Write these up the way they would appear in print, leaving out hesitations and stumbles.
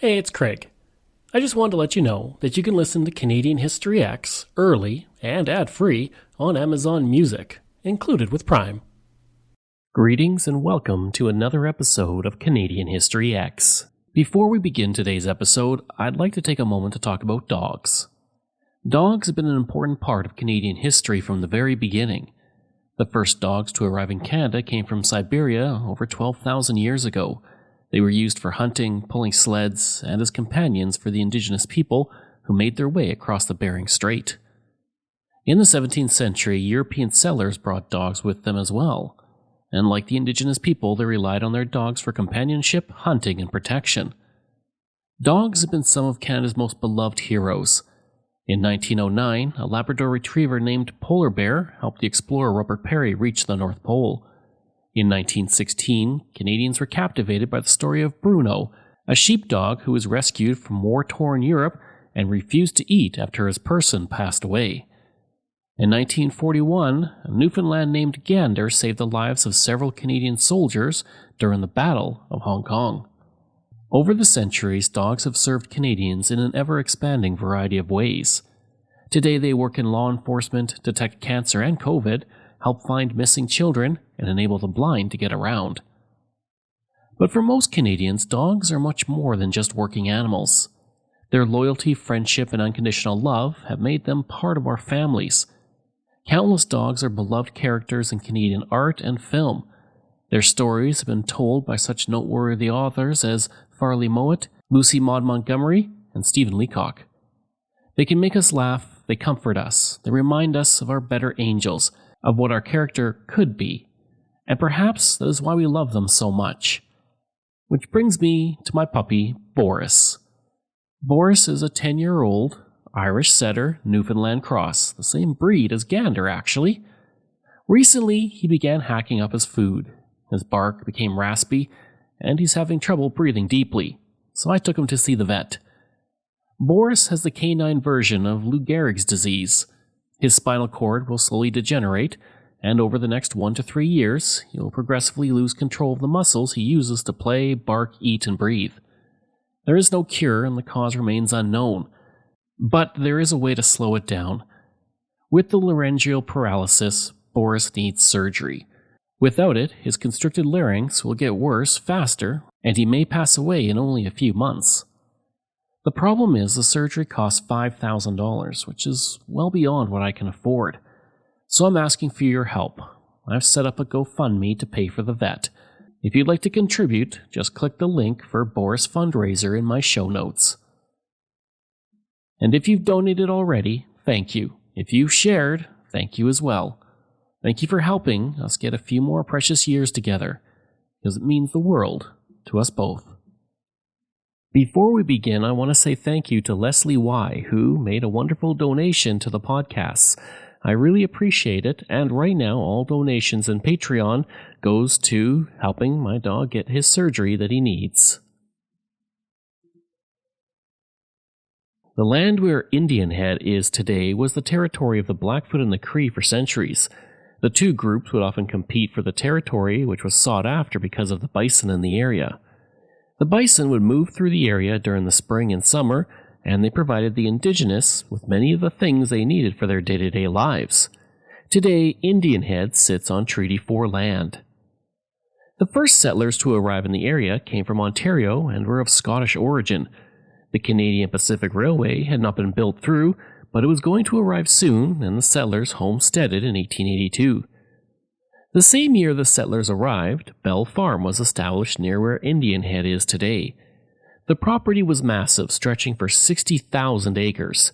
Hey, it's Craig. I just wanted to let you know that you can listen to Canadian History X early and ad-free on Amazon Music, included with Prime. Greetings and welcome to another episode of Canadian History X. Before we begin today's episode, I'd like to take a moment to talk about dogs. Dogs have been an important part of Canadian history from the very beginning. The first dogs to arrive in Canada came from Siberia over 12,000 years ago. They were used for hunting, pulling sleds, and as companions for the indigenous people who made their way across the Bering Strait. In the 17th century, European settlers brought dogs with them as well, and like the indigenous people, they relied on their dogs for companionship, hunting, and protection. Dogs have been some of Canada's most beloved heroes. In 1909, a Labrador retriever named Polar Bear helped the explorer Robert Peary reach the North Pole. In 1916, Canadians were captivated by the story of Bruno, a sheepdog who was rescued from war-torn Europe and refused to eat after his person passed away. In 1941, a Newfoundland named Gander saved the lives of several Canadian soldiers during the Battle of Hong Kong. Over the centuries, dogs have served Canadians in an ever-expanding variety of ways. Today they work in law enforcement, detect cancer and COVID, help find missing children, and enable the blind to get around. But for most Canadians, dogs are much more than just working animals. Their loyalty, friendship, and unconditional love have made them part of our families. Countless dogs are beloved characters in Canadian art and film. Their stories have been told by such noteworthy authors as Farley Mowat, Lucy Maud Montgomery, and Stephen Leacock. They can make us laugh, they comfort us, they remind us of our better angels, of what our character could be, and perhaps that is why we love them so much. Which brings me to my puppy, Boris. Boris is a 10-year-old Irish setter Newfoundland cross, the same breed as Gander actually. Recently, he began hacking up his food. His bark became raspy, and he's having trouble breathing deeply, so I took him to see the vet. Boris has the canine version of Lou Gehrig's disease. His spinal cord will slowly degenerate, and over the next 1 to 3 years, he will progressively lose control of the muscles he uses to play, bark, eat, and breathe. There is no cure, and the cause remains unknown. But there is a way to slow it down. With the laryngeal paralysis, Boris needs surgery. Without it, his constricted larynx will get worse faster, and he may pass away in only a few months. The problem is the surgery costs $5,000, which is well beyond what I can afford. So I'm asking for your help. I've set up a GoFundMe to pay for the vet. If you'd like to contribute, just click the link for Boris Fundraiser in my show notes. And if you've donated already, thank you. If you've shared, thank you as well. Thank you for helping us get a few more precious years together, because it means the world to us both. Before we begin, I want to say thank you to Leslie Y., who made a wonderful donation to the podcasts. I really appreciate it, and right now all donations and Patreon goes to helping my dog get his surgery that he needs. The land where Indian Head is today was the territory of the Blackfoot and the Cree for centuries. The two groups would often compete for the territory, which was sought after because of the bison in the area. The bison would move through the area during the spring and summer, and they provided the indigenous with many of the things they needed for their day-to-day lives. Today, Indian Head sits on Treaty 4 land. The first settlers to arrive in the area came from Ontario and were of Scottish origin. The Canadian Pacific Railway had not been built through, but it was going to arrive soon, and the settlers homesteaded in 1882. The same year the settlers arrived, Bell Farm was established near where Indian Head is today. The property was massive, stretching for 60,000 acres.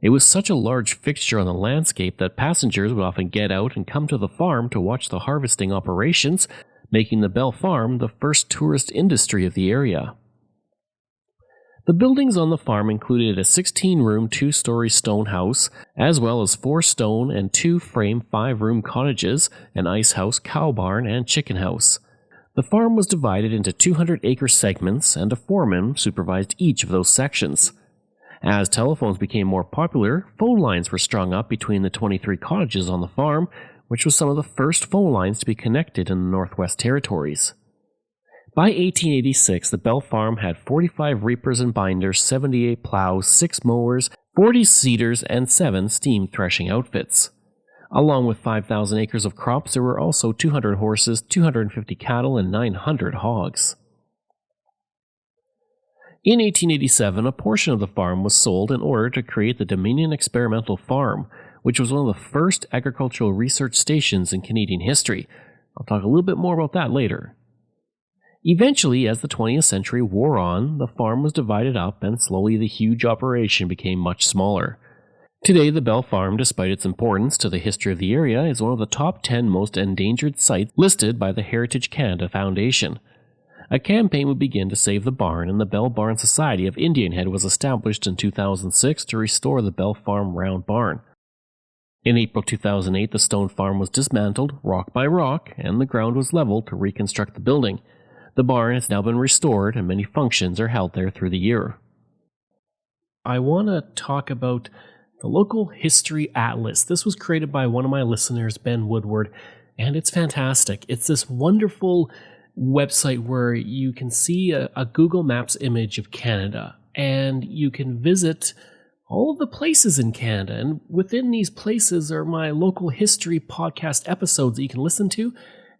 It was such a large fixture on the landscape that passengers would often get out and come to the farm to watch the harvesting operations, making the Bell Farm the first tourist industry of the area. The buildings on the farm included a 16-room, 2-story stone house, as well as 4 stone and 2-frame 5-room cottages, an ice house, cow barn, and chicken house. The farm was divided into 200-acre segments, and a foreman supervised each of those sections. As telephones became more popular, phone lines were strung up between the 23 cottages on the farm, which was some of the first phone lines to be connected in the Northwest Territories. By 1886, the Bell Farm had 45 reapers and binders, 78 plows, 6 mowers, 40 seeders, and 7 steam threshing outfits. Along with 5,000 acres of crops, there were also 200 horses, 250 cattle, and 900 hogs. In 1887, a portion of the farm was sold in order to create the Dominion Experimental Farm, which was one of the first agricultural research stations in Canadian history. I'll talk a little bit more about that later. Eventually, as the 20th century wore on, the farm was divided up and slowly the huge operation became much smaller. Today, the Bell Farm, despite its importance to the history of the area, is one of the top 10 most endangered sites listed by the Heritage Canada Foundation. A campaign would begin to save the barn, and the Bell Barn Society of Indian Head was established in 2006 to restore the Bell Farm round barn. In April 2008, the stone farm was dismantled, rock by rock, and the ground was leveled to reconstruct the building. The barn has now been restored, and many functions are held there through the year. I want to talk about the Local History Atlas. This was created by one of my listeners, Ben Woodward, and it's fantastic. It's this wonderful website where you can see a Google Maps image of Canada, and you can visit all of the places in Canada. And within these places are my local history podcast episodes that you can listen to.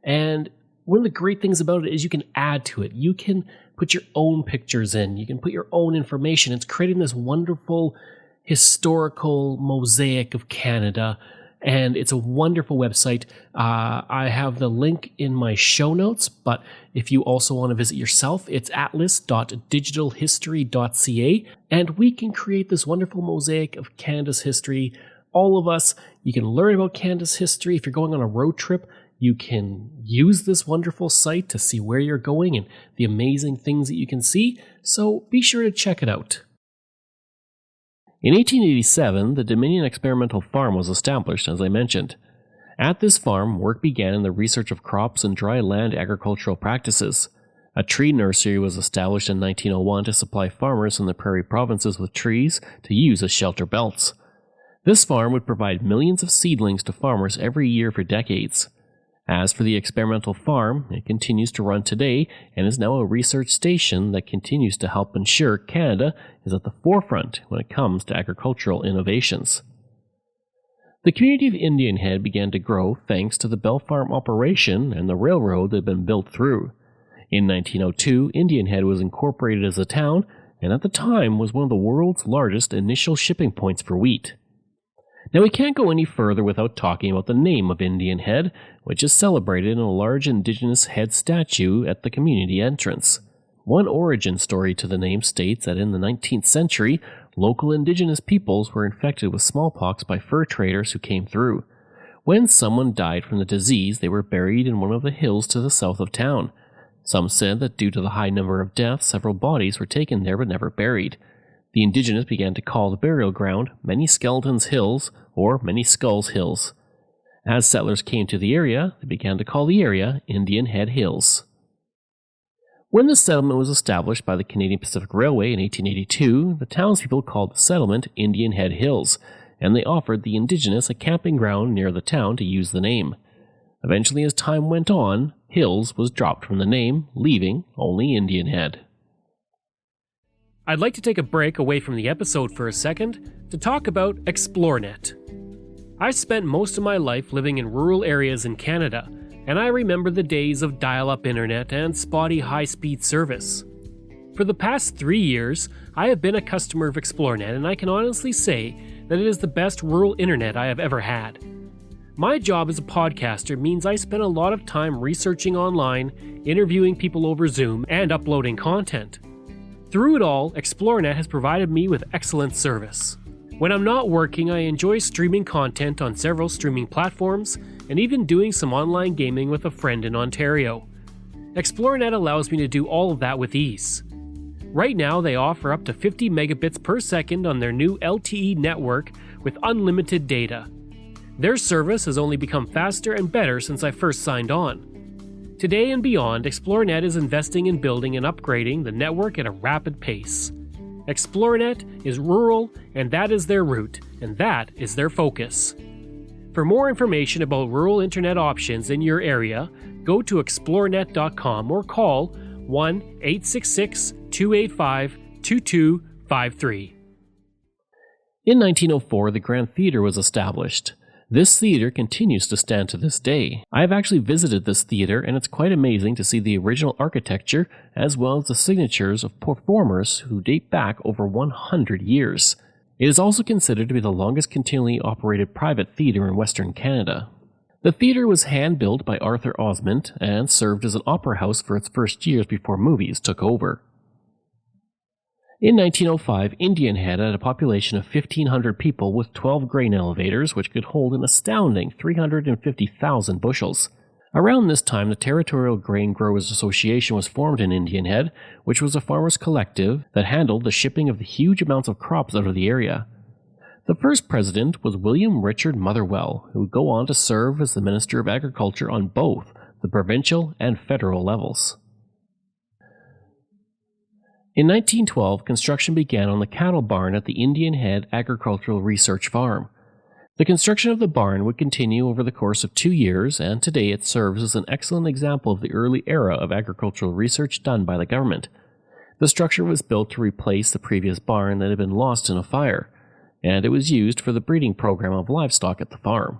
And one of the great things about it is you can add to it. You can put your own pictures in. You can put your own information. It's creating this wonderful historical mosaic of Canada, and it's a wonderful website. I have the link in my show notes, but if you also want to visit yourself, it's atlas.digitalhistory.ca, and we can create this wonderful mosaic of Canada's history. All of us, you can learn about Canada's history. If you're going on a road trip, you can use this wonderful site to see where you're going and the amazing things that you can see, so be sure to check it out. In 1887, the Dominion Experimental Farm was established, as I mentioned. At this farm, work began in the research of crops and dry land agricultural practices. A tree nursery was established in 1901 to supply farmers in the Prairie provinces with trees to use as shelter belts. This farm would provide millions of seedlings to farmers every year for decades. As for the experimental farm, it continues to run today and is now a research station that continues to help ensure Canada is at the forefront when it comes to agricultural innovations. The community of Indian Head began to grow thanks to the Bell Farm operation and the railroad that had been built through. In 1902, Indian Head was incorporated as a town, and at the time was one of the world's largest initial shipping points for wheat. Now, we can't go any further without talking about the name of Indian Head, which is celebrated in a large Indigenous head statue at the community entrance. One origin story to the name states that in the 19th century, local Indigenous peoples were infected with smallpox by fur traders who came through. When someone died from the disease, they were buried in one of the hills to the south of town. Some said that due to the high number of deaths, several bodies were taken there but never buried. The Indigenous began to call the burial ground Many Skeletons Hills or Many Skulls Hills. As settlers came to the area, they began to call the area Indian Head Hills. When the settlement was established by the Canadian Pacific Railway in 1882, the townspeople called the settlement Indian Head Hills, and they offered the Indigenous a camping ground near the town to use the name. Eventually, as time went on, Hills was dropped from the name, leaving only Indian Head. I'd like to take a break away from the episode for a second to talk about ExploreNet. I spent most of my life living in rural areas in Canada, and I remember the days of dial-up internet and spotty high-speed service. For the past 3 years, I have been a customer of ExploreNet, and I can honestly say that it is the best rural internet I have ever had. My job as a podcaster means I spend a lot of time researching online, interviewing people over Zoom, and uploading content. Through it all, ExploreNet has provided me with excellent service. When I'm not working, I enjoy streaming content on several streaming platforms, and even doing some online gaming with a friend in Ontario. ExploreNet allows me to do all of that with ease. Right now, they offer up to 50 megabits per second on their new LTE network with unlimited data. Their service has only become faster and better since I first signed on. Today and beyond, ExploreNet is investing in building and upgrading the network at a rapid pace. ExploreNet is rural, and that is their route, and that is their focus. For more information about rural internet options in your area, go to explorenet.com or call 1-866-285-2253. In 1904, the Grand Theatre was established. This theatre continues to stand to this day. I have actually visited this theatre, and it's quite amazing to see the original architecture as well as the signatures of performers who date back over 100 years. It is also considered to be the longest continually operated private theatre in Western Canada. The theatre was hand-built by Arthur Osmond and served as an opera house for its first years before movies took over. In 1905, Indian Head had a population of 1,500 people with 12 grain elevators, which could hold an astounding 350,000 bushels. Around this time, the Territorial Grain Growers Association was formed in Indian Head, which was a farmers' collective that handled the shipping of the huge amounts of crops out of the area. The first president was William Richard Motherwell, who would go on to serve as the Minister of Agriculture on both the provincial and federal levels. In 1912, construction began on the cattle barn at the Indian Head Agricultural Research Farm. The construction of the barn would continue over the course of 2 years, and today it serves as an excellent example of the early era of agricultural research done by the government. The structure was built to replace the previous barn that had been lost in a fire, and it was used for the breeding program of livestock at the farm.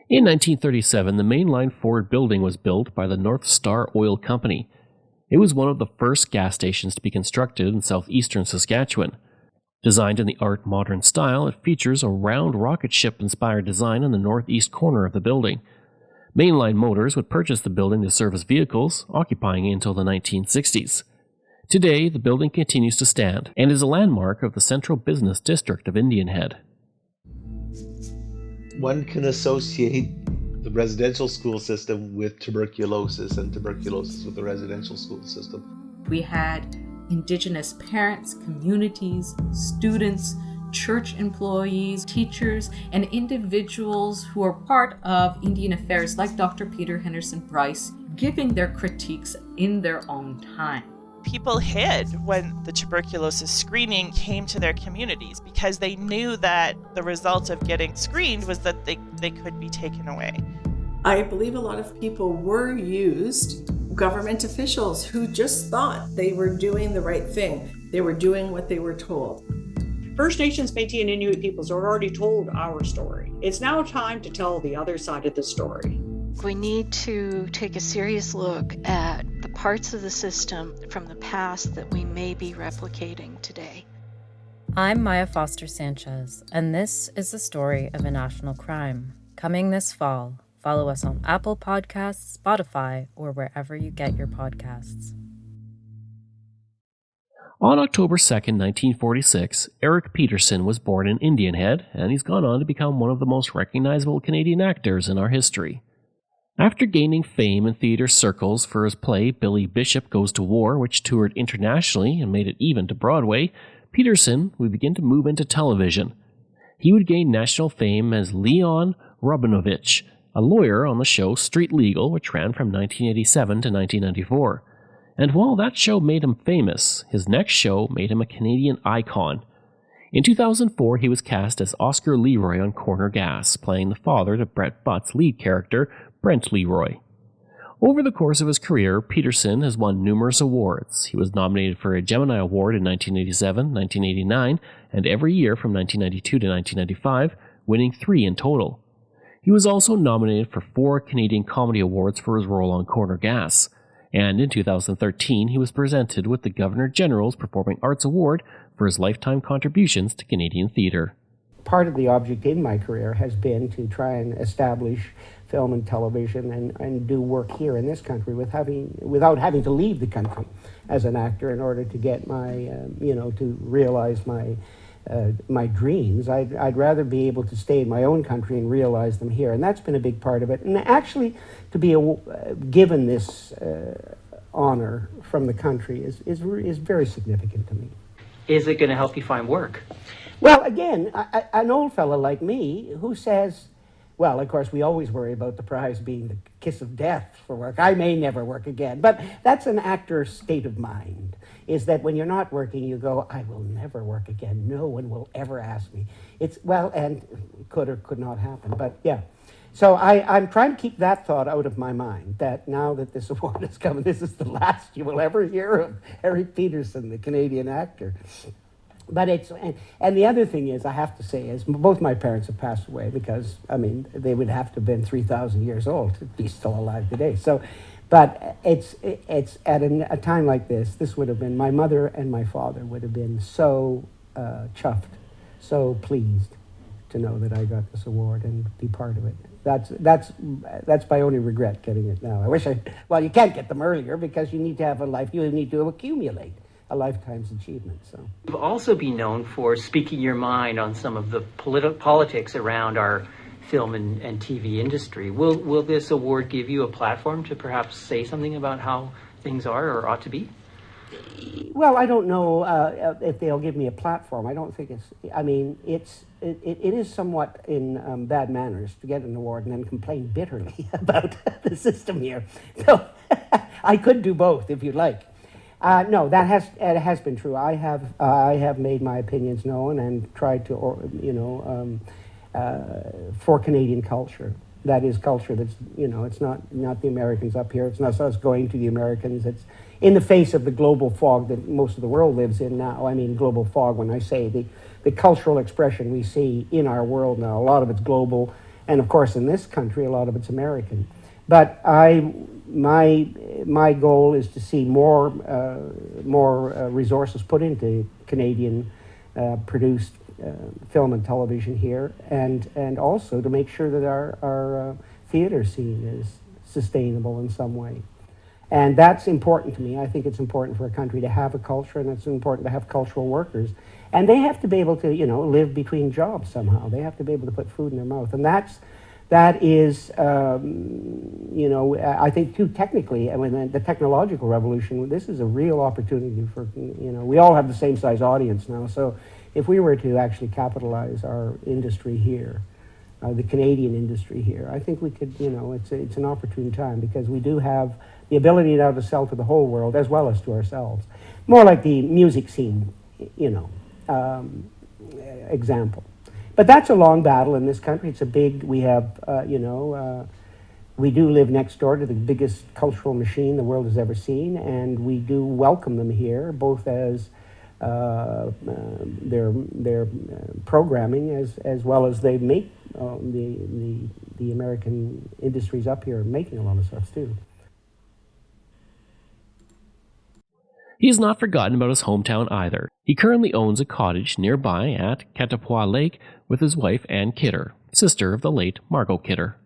In 1937, the mainline Ford building was built by the North Star Oil Company. It was one of the first gas stations to be constructed in southeastern Saskatchewan. Designed in the Art Modern style, it features a round rocket ship-inspired design in the northeast corner of the building. Mainline Motors would purchase the building to service vehicles, occupying it until the 1960s. Today, the building continues to stand and is a landmark of the central business district of Indian Head. One can associate the residential school system with tuberculosis and tuberculosis with the residential school system. We had Indigenous parents, communities, students, church employees, teachers, and individuals who are part of Indian affairs like Dr. Peter Henderson Bryce giving their critiques in their own time. People hid when the tuberculosis screening came to their communities because they knew that the result of getting screened was that they could be taken away. I believe a lot of people were used, government officials who just thought they were doing the right thing. They were doing what they were told. First Nations, Métis, and Inuit peoples are already told our story. It's now time to tell the other side of the story. We need to take a serious look at the parts of the system from the past that we may be replicating today. I'm Maya Foster Sanchez, and this is the story of a national crime. Coming this fall, follow us on Apple Podcasts, Spotify, or wherever you get your podcasts. On October 2nd, 1946, Eric Peterson was born in Indian Head, and he's gone on to become one of the most recognizable Canadian actors in our history. After gaining fame in theatre circles for his play Billy Bishop Goes to War, which toured internationally and made it even to Broadway, Peterson would begin to move into television. He would gain national fame as Leon Robinovich, a lawyer on the show Street Legal, which ran from 1987 to 1994. And while that show made him famous, his next show made him a Canadian icon. In 2004, he was cast as Oscar Leroy on Corner Gas, playing the father to Brett Butt's lead character, Brent Leroy. Over the course of his career, Peterson has won numerous awards. He was nominated for a Gemini Award in 1987, 1989, and every year from 1992 to 1995, winning 3 in total. He was also nominated for 4 Canadian Comedy Awards for his role on Corner Gas, and in 2013 he was presented with the Governor-General's Performing Arts Award for his lifetime contributions to Canadian theatre. Part of the object in my career has been to try and establish film and television and do work here in this country without having to leave the country as an actor in order to get my, to realize my dreams. I'd rather be able to stay in my own country and realize them here, and that's been a big part of it. And actually, to be given this honor from the country is very significant to me. Is it going to help you find work? Well, again, an old fella like me who says, well, of course, we always worry about the prize being the kiss of death for work. I may never work again. But that's an actor's state of mind, is that when you're not working, you go, I will never work again. No one will ever ask me. And it could or could not happen. But yeah, So I'm trying to keep that thought out of my mind, that now that this award is coming, this is the last you will ever hear of Eric Peterson, the Canadian actor. But and the other thing is, I have to say, is both my parents have passed away because, I mean, they would have to have been 3,000 years old to be still alive today. So, but it's at a time like this would have been, my mother and my father would have been so chuffed, so pleased to know that I got this award and be part of it. That's my only regret, getting it now. I wish well, you can't get them earlier because you need to have a life, you need to accumulate a lifetime's achievement. So You've also been known for speaking your mind on some of the politics around our film and TV industry. Will this award give you a platform to perhaps say something about how things are or ought to be? Well, I don't know if they'll give me a platform. I don't think it's, I mean, it is somewhat in bad manners to get an award and then complain bitterly about the system here. So I could do both if you'd like. No, it has been true. I have made my opinions known and tried to, for Canadian culture. That is culture that's, it's not the Americans up here. It's not us going to the Americans. It's in the face of the global fog that most of the world lives in now. I mean, global fog, when I say the cultural expression we see in our world now, a lot of it's global. And of course, in this country, a lot of it's American. But my goal is to see more resources put into Canadian produced film and television here, and also to make sure that our theater scene is sustainable in some way. And that's important to me. I think it's important for a country to have a culture, and it's important to have cultural workers. And they have to be able to, live between jobs somehow. They have to be able to put food in their mouth. And that is, I think too, technically, I mean, the technological revolution, this is a real opportunity for, we all have the same size audience now. So if we were to actually capitalize our industry here, the Canadian industry here, I think we could, it's an opportune time, because we do have the ability now to sell to the whole world as well as to ourselves. More like the music scene, example. But that's a long battle in this country. It's a big, we have, we do live next door to the biggest cultural machine the world has ever seen, and we do welcome them here, both as their programming as well as they make the American industries up here making a lot of stuff too. He has not forgotten about his hometown either. He currently owns a cottage nearby at Catapwa Lake with his wife Ann Kidder, sister of the late Margot Kidder.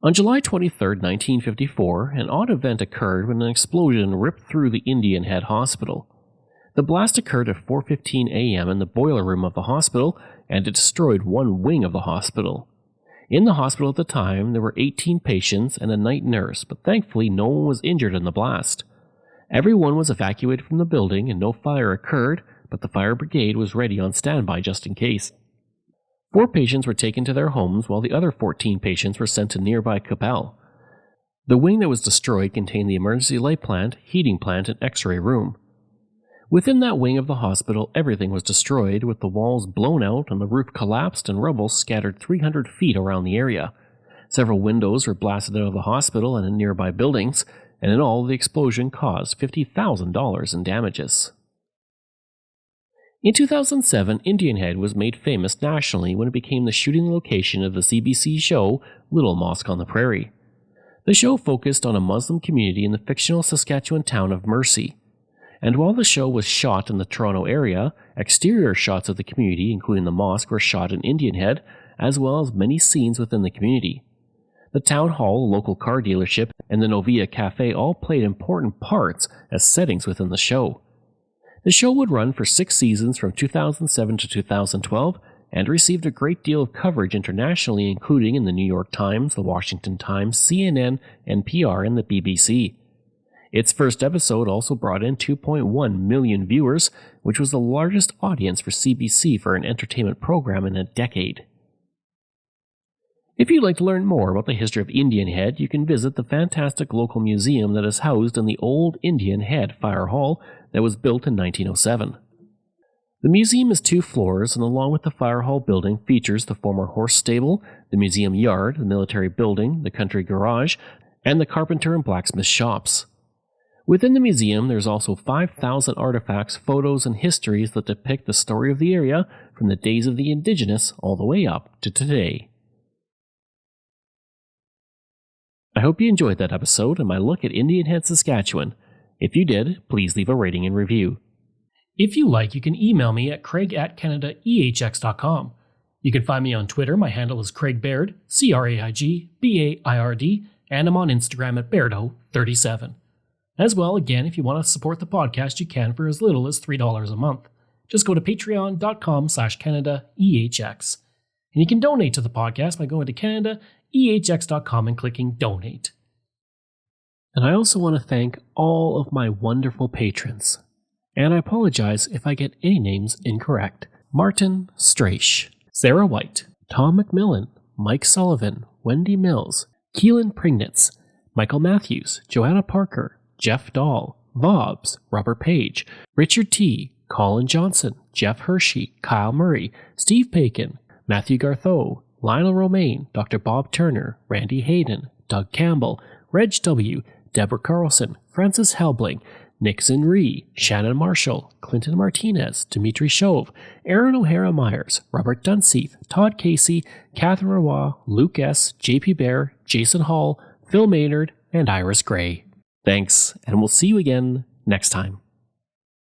On July 23, 1954, an odd event occurred when an explosion ripped through the Indian Head Hospital. The blast occurred at 4:15 a.m. in the boiler room of the hospital, and it destroyed one wing of the hospital. In the hospital at the time, there were 18 patients and a night nurse, but thankfully no one was injured in the blast. Everyone was evacuated from the building and no fire occurred, but the fire brigade was ready on standby just in case. 4 patients were taken to their homes while the other 14 patients were sent to nearby Capel. The wing that was destroyed contained the emergency light plant, heating plant, and x-ray room. Within that wing of the hospital, everything was destroyed, with the walls blown out and the roof collapsed and rubble scattered 300 feet around the area. Several windows were blasted out of the hospital and in nearby buildings, and in all, the explosion caused $50,000 in damages. In 2007, Indian Head was made famous nationally when it became the shooting location of the CBC show Little Mosque on the Prairie. The show focused on a Muslim community in the fictional Saskatchewan town of Mercy. And while the show was shot in the Toronto area, exterior shots of the community, including the mosque, were shot in Indian Head, as well as many scenes within the community. The town hall, a local car dealership, and the Novia Cafe all played important parts as settings within the show. The show would run for 6 seasons from 2007 to 2012 and received a great deal of coverage internationally, including in the New York Times, the Washington Times, CNN, NPR, and the BBC. Its first episode also brought in 2.1 million viewers, which was the largest audience for CBC for an entertainment program in a decade. If you'd like to learn more about the history of Indian Head, you can visit the fantastic local museum that is housed in the old Indian Head Fire Hall that was built in 1907. The museum is 2 floors, and along with the fire hall building features the former horse stable, the museum yard, the military building, the country garage, and the carpenter and blacksmith shops. Within the museum, there's also 5,000 artifacts, photos, and histories that depict the story of the area from the days of the Indigenous all the way up to today. I hope you enjoyed that episode and my look at Indian Head, Saskatchewan. If you did, please leave a rating and review. If you like, you can email me at craig@canadaehx.com. You can find me on Twitter. My handle is Craig Baird, CraigBaird, and I'm on Instagram at Bairdo37. As well, again, if you want to support the podcast, you can for as little as $3 a month. Just go to patreon.com/CanadaEHX. And you can donate to the podcast by going to CanadaEHX.com and clicking Donate. And I also want to thank all of my wonderful patrons. And I apologize if I get any names incorrect. Martin Straish, Sarah White, Tom McMillan, Mike Sullivan, Wendy Mills, Keelan Prignitz, Michael Matthews, Joanna Parker, Jeff Dahl, Vobs, Robert Page, Richard T., Colin Johnson, Jeff Hershey, Kyle Murray, Steve Paikin, Matthew Gartho, Lionel Romaine, Dr. Bob Turner, Randy Hayden, Doug Campbell, Reg W., Deborah Carlson, Francis Helbling, Nixon Ree, Shannon Marshall, Clinton Martinez, Dimitri Chauve, Aaron O'Hara Myers, Robert Dunseith, Todd Casey, Catherine Roy, Luke S., JP Bear, Jason Hall, Phil Maynard, and Iris Gray. Thanks, and we'll see you again next time.